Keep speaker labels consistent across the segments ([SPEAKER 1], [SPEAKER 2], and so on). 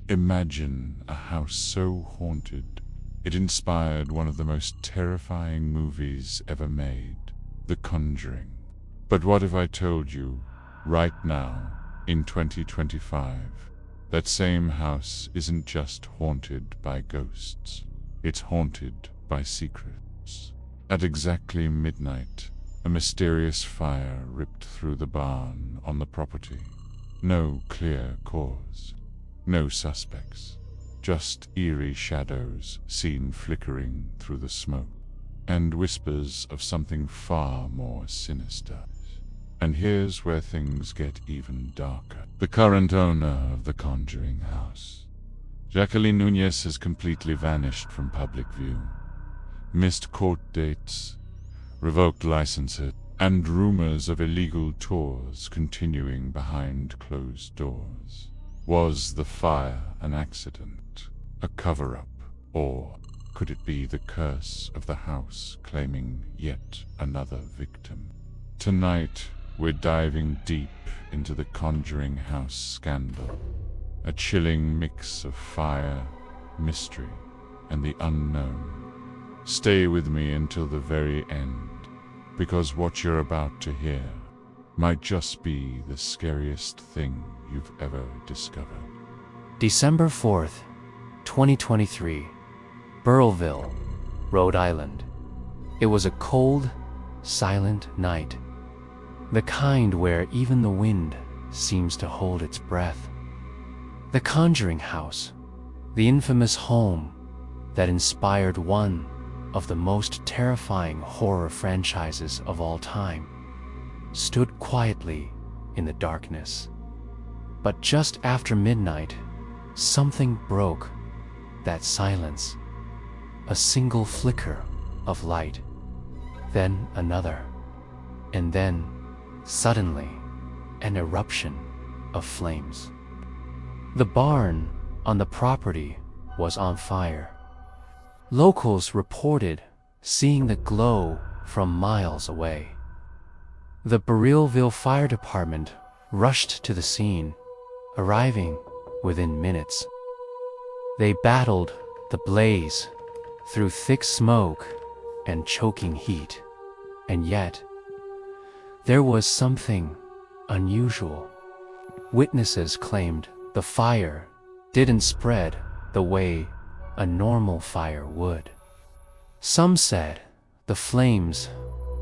[SPEAKER 1] Imagine a house so haunted, it inspired one of the most terrifying movies ever made, The Conjuring. But what if I told you, right now, in 2025, that same house isn't just haunted by ghosts, it's haunted by secrets. At exactly midnight, a mysterious fire ripped through the barn on the property. No clear cause, no suspects, just eerie shadows seen flickering through the smoke, and whispers of something far more sinister. And here's where things get even darker. The current owner of the Conjuring House, Jacqueline Nuñez, has completely vanished from public view. Missed court dates, revoked licenses, and rumors of illegal tours continuing behind closed doors. Was the fire an accident, a cover-up, or could it be the curse of the house claiming yet another victim? Tonight, we're diving deep into the Conjuring House scandal, a chilling mix of fire, mystery, and the unknown. Stay with me until the very end, because what you're about to hear might just be the scariest thing you've ever discovered.
[SPEAKER 2] December 4th, 2023, Burrillville, Rhode Island. It was a cold, silent night. The kind where even the wind seems to hold its breath. The Conjuring House, the infamous home that inspired one of the most terrifying horror franchises of all time, stood quietly in the darkness. But just after midnight, something broke that silence. A single flicker of light, then another, and then, suddenly, an eruption of flames. The barn on the property was on fire. Locals reported seeing the glow from miles away. The Burrillville Fire Department rushed to the scene, arriving within minutes. They battled the blaze through thick smoke and choking heat, and yet there was something unusual. Witnesses claimed the fire didn't spread the way a normal fire would. Some said the flames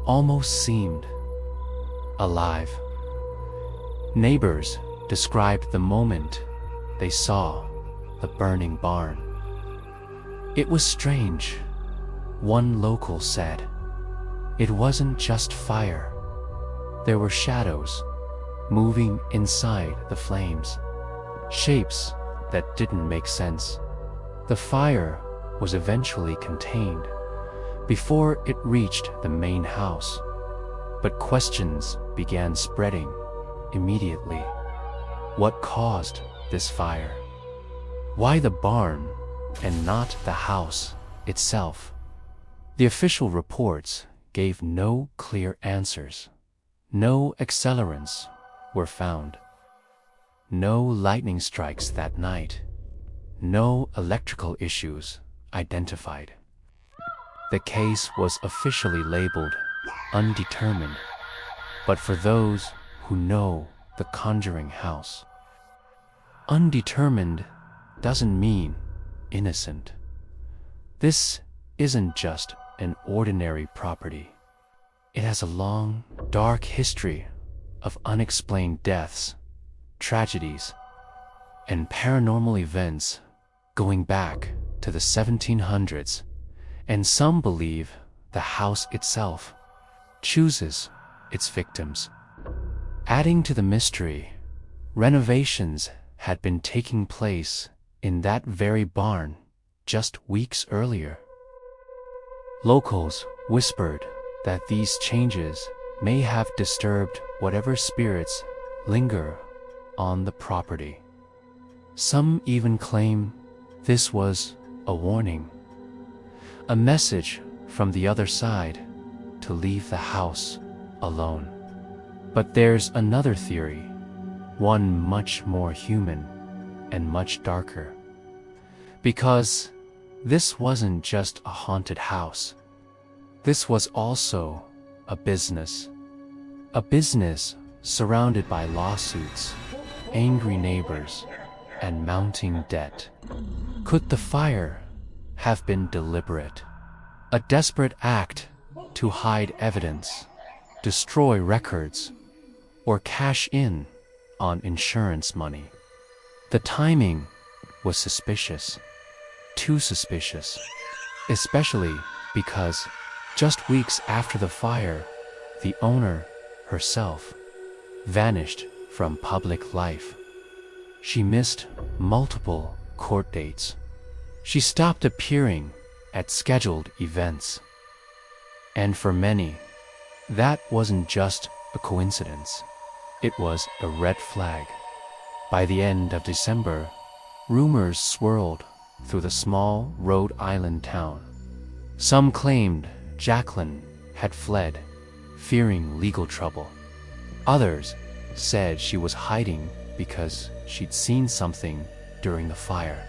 [SPEAKER 2] almost seemed alive. Neighbors described the moment they saw the burning barn. It was strange. One local said it wasn't just fire. There were shadows moving inside the flames, shapes that didn't make sense. The fire was eventually contained before it reached the main house, but questions began spreading immediately. What caused this fire? Why the barn and not the house itself? The official reports gave no clear answers. No accelerants were found. No lightning strikes that night. No electrical issues identified. The case was officially labeled undetermined, but for those who know the Conjuring House, undetermined doesn't mean innocent. This isn't just an ordinary property. It has a long, dark history of unexplained deaths, tragedies, and paranormal events going back to the 1700s, and some believe the house itself chooses its victims. Adding to the mystery, renovations had been taking place in that very barn just weeks earlier. Locals whispered that these changes may have disturbed whatever spirits linger on the property. Some even claim this was a warning, a message from the other side to leave the house alone. But there's another theory, one much more human and much darker. Because this wasn't just a haunted house. This was also a business. A business surrounded by lawsuits, angry neighbors, and mounting debt. Could the fire have been deliberate? A desperate act to hide evidence, destroy records, or cash in on insurance money? The timing was suspicious. Too suspicious. Especially because just weeks after the fire, the owner herself vanished from public life. She missed multiple court dates. She stopped appearing at scheduled events. And for many, that wasn't just a coincidence. It was a red flag. By the end of December, rumors swirled through the small Rhode Island town. Some claimed Jacqueline had fled, fearing legal trouble. Others said she was hiding because she'd seen something during the fire,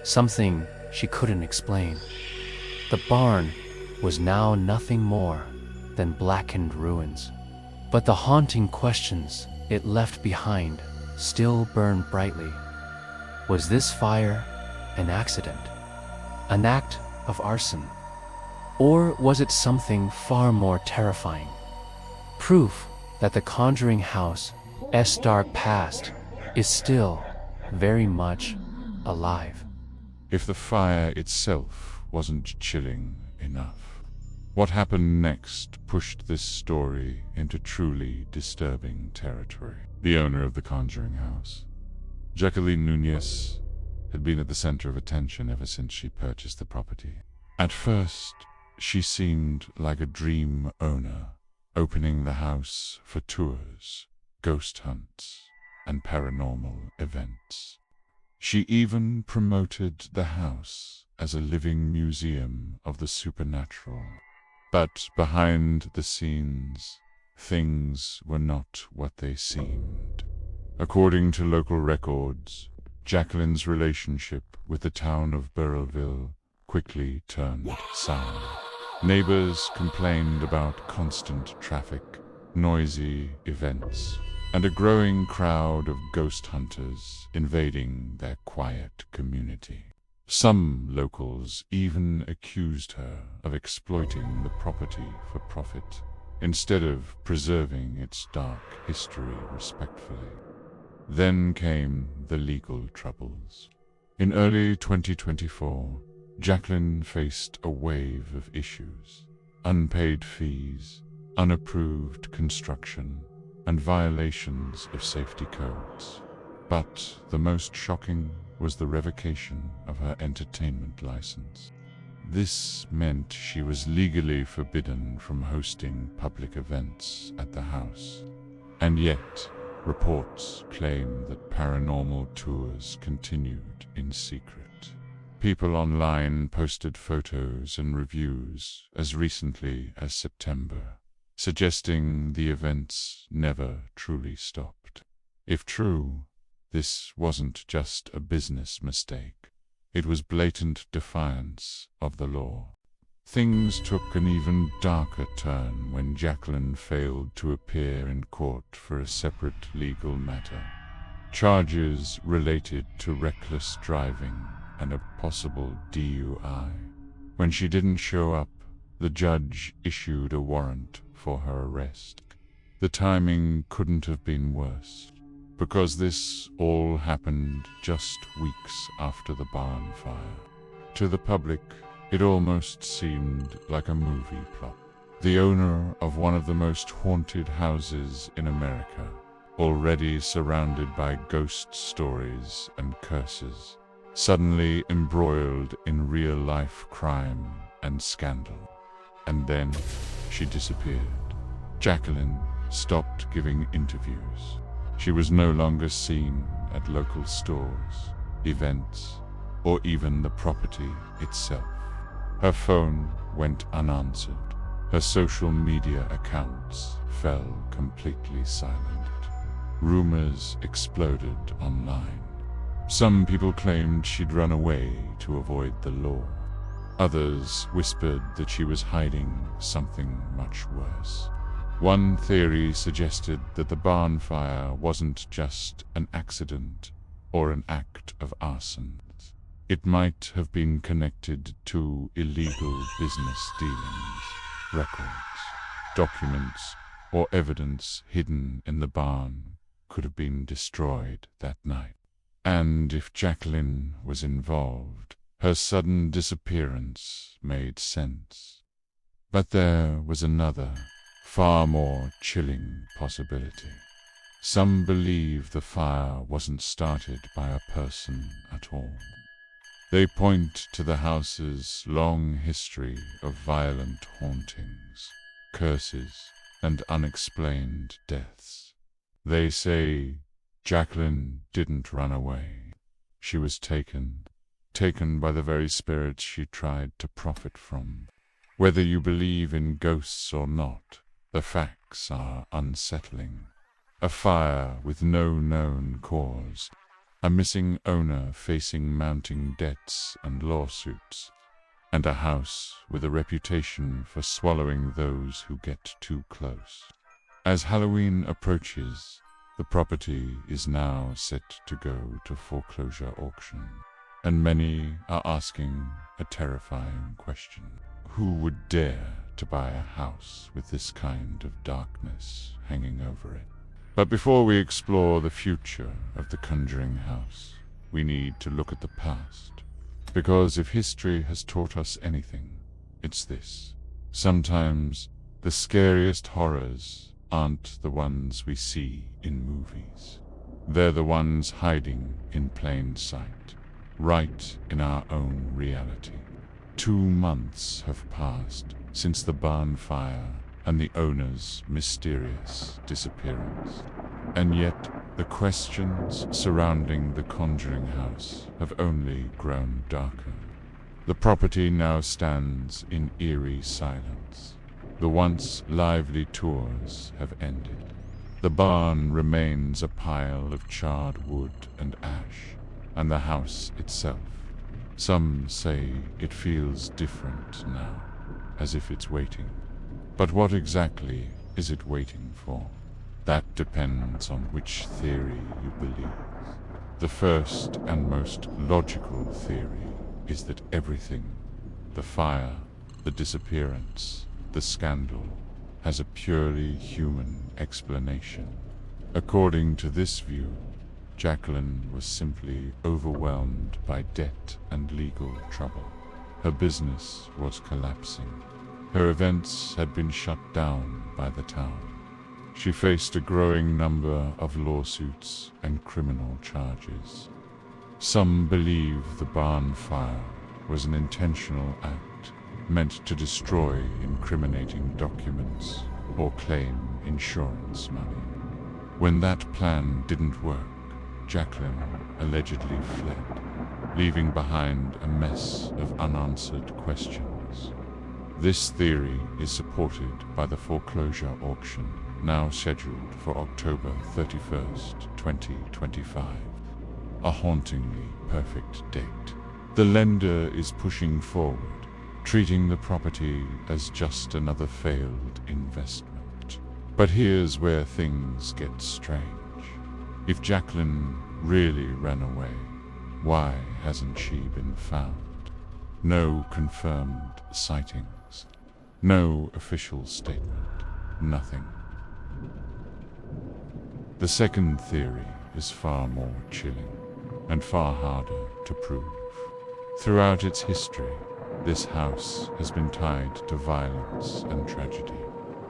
[SPEAKER 2] something she couldn't explain. The barn was now nothing more than blackened ruins, but the haunting questions it left behind still burned brightly. Was this fire an accident? An act of arson? Or was it something far more terrifying? Proof that the Conjuring House's dark past is still very much alive.
[SPEAKER 1] If the fire itself wasn't chilling enough, what happened next pushed this story into truly disturbing territory. The owner of the Conjuring House, Jacqueline Nuñez, had been at the center of attention ever since she purchased the property. At first, she seemed like a dream owner, opening the house for tours, ghost hunts, and paranormal events. She even promoted the house as a living museum of the supernatural. But behind the scenes, things were not what they seemed. According to local records, Jacqueline's relationship with the town of Burrillville quickly turned sour. Neighbors complained about constant traffic, noisy events, and a growing crowd of ghost hunters invading their quiet community. Some locals even accused her of exploiting the property for profit, instead of preserving its dark history respectfully. Then came the legal troubles. In early 2024, Jacqueline faced a wave of issues: unpaid fees, unapproved construction, and violations of safety codes. But the most shocking was the revocation of her entertainment license. This meant she was legally forbidden from hosting public events at the house. And yet, reports claim that paranormal tours continued in secret. People online posted photos and reviews as recently as September, suggesting the events never truly stopped. If true, this wasn't just a business mistake. It was blatant defiance of the law. Things took an even darker turn when Jacqueline failed to appear in court for a separate legal matter. Charges related to reckless driving and a possible DUI. When she didn't show up, the judge issued a warrant for her arrest. The timing couldn't have been worse, because this all happened just weeks after the barn fire. To the public, it almost seemed like a movie plot. The owner of one of the most haunted houses in America, already surrounded by ghost stories and curses, suddenly embroiled in real-life crime and scandal. And then she disappeared. Jacqueline stopped giving interviews. She was no longer seen at local stores, events, or even the property itself. Her phone went unanswered. Her social media accounts fell completely silent. Rumors exploded online. Some people claimed she'd run away to avoid the law. Others whispered that she was hiding something much worse. One theory suggested that the barn fire wasn't just an accident or an act of arson. It might have been connected to illegal business dealings, records, documents, or evidence hidden in the barn could have been destroyed that night. And if Jacqueline was involved, her sudden disappearance made sense. But there was another, far more chilling possibility. Some believe the fire wasn't started by a person at all. They point to the house's long history of violent hauntings, curses, and unexplained deaths. They say Jacqueline didn't run away. She was taken by the very spirits she tried to profit from. Whether you believe in ghosts or not, the facts are unsettling. A fire with no known cause, a missing owner facing mounting debts and lawsuits, and a house with a reputation for swallowing those who get too close. As Halloween approaches, the property is now set to go to foreclosure auction, and many are asking a terrifying question. Who would dare to buy a house with this kind of darkness hanging over it? But before we explore the future of the Conjuring House, we need to look at the past. Because if history has taught us anything, it's this. Sometimes the scariest horrors aren't the ones we see in movies. They're the ones hiding in plain sight, right in our own reality. 2 months have passed since the barn fire and the owner's mysterious disappearance. And yet, the questions surrounding the Conjuring House have only grown darker. The property now stands in eerie silence. The once lively tours have ended. The barn remains a pile of charred wood and ash, and the house itself. Some say it feels different now, as if it's waiting. But what exactly is it waiting for? That depends on which theory you believe. The first and most logical theory is that everything, the fire, the disappearance, the scandal, has a purely human explanation. According to this view, Jacqueline was simply overwhelmed by debt and legal trouble. Her business was collapsing. Her events had been shut down by the town. She faced a growing number of lawsuits and criminal charges. Some believe the barn fire was an intentional act meant to destroy incriminating documents or claim insurance money. When that plan didn't work, Jacqueline allegedly fled, leaving behind a mess of unanswered questions. This theory is supported by the foreclosure auction, now scheduled for October 31st, 2025. A hauntingly perfect date. The lender is pushing forward, treating the property as just another failed investment. But here's where things get strange. If Jacqueline really ran away, why hasn't she been found? No confirmed sightings. No official statement. Nothing. The second theory is far more chilling and far harder to prove. Throughout its history, this house has been tied to violence and tragedy.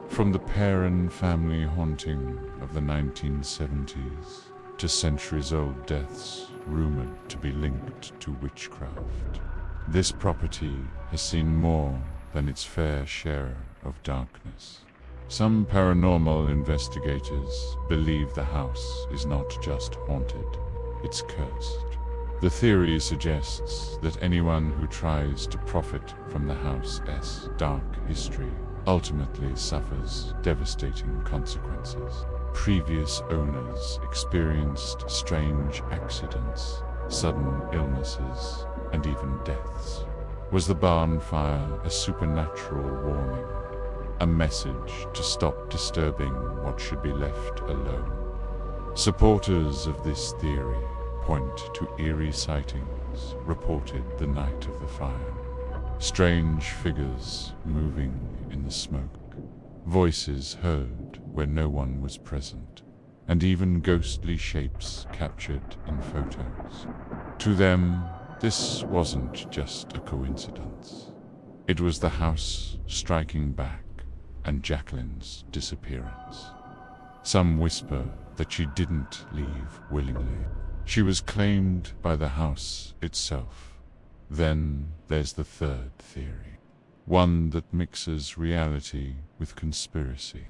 [SPEAKER 1] From the Perron family haunting of the 1970s to centuries-old deaths rumored to be linked to witchcraft. This property has seen more than its fair share of darkness. Some paranormal investigators believe the house is not just haunted, it's cursed. The theory suggests that anyone who tries to profit from the house's dark history ultimately suffers devastating consequences. Previous owners experienced strange accidents, sudden illnesses, and even deaths. Was the barn fire a supernatural warning? A message to stop disturbing what should be left alone? Supporters of this theory point to eerie sightings reported the night of the fire. Strange figures moving in the smoke, voices heard where no one was present, and even ghostly shapes captured in photos. To them, this wasn't just a coincidence. It was the house striking back and Jacqueline's disappearance. Some whisper that she didn't leave willingly. She was claimed by the house itself. Then there's the third theory, one that mixes reality with conspiracy.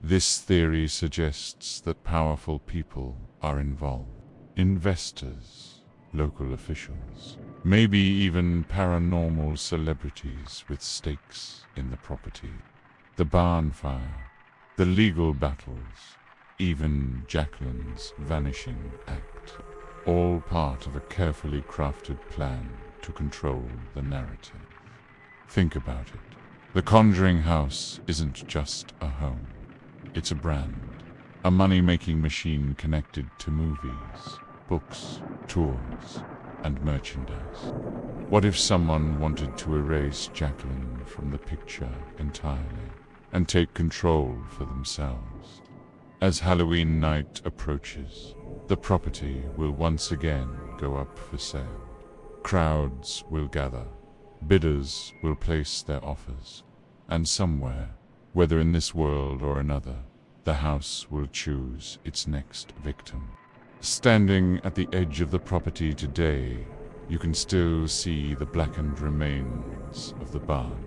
[SPEAKER 1] This theory suggests that powerful people are involved. Investors, local officials, maybe even paranormal celebrities with stakes in the property. The barn fire, the legal battles, even Jacqueline's vanishing act, all part of a carefully crafted plan to control the narrative. Think about it. The Conjuring House isn't just a home. It's a brand, a money-making machine connected to movies, books, tours, and merchandise. What if someone wanted to erase Jacqueline from the picture entirely and take control for themselves? As Halloween night approaches, the property will once again go up for sale. Crowds will gather, bidders will place their offers, and somewhere, whether in this world or another, the house will choose its next victim. Standing at the edge of the property today, you can still see the blackened remains of the barn.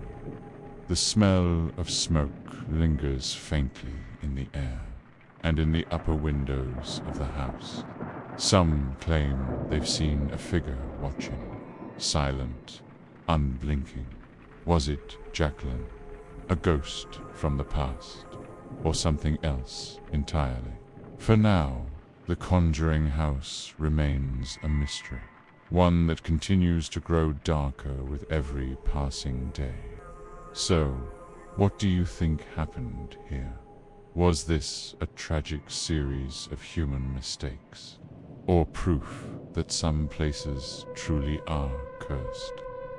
[SPEAKER 1] The smell of smoke lingers faintly in the air and in the upper windows of the house. Some claim they've seen a figure watching, silent, unblinking. Was it Jacqueline, a ghost from the past, or something else entirely? For now, the Conjuring House remains a mystery, one that continues to grow darker with every passing day. So, what do you think happened here? Was this a tragic series of human mistakes, or proof that some places truly are cursed?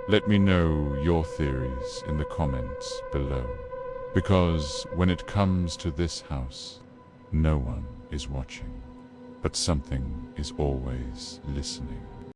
[SPEAKER 1] Let me know your theories in the comments below, because when it comes to this house, no one is watching, but something is always listening.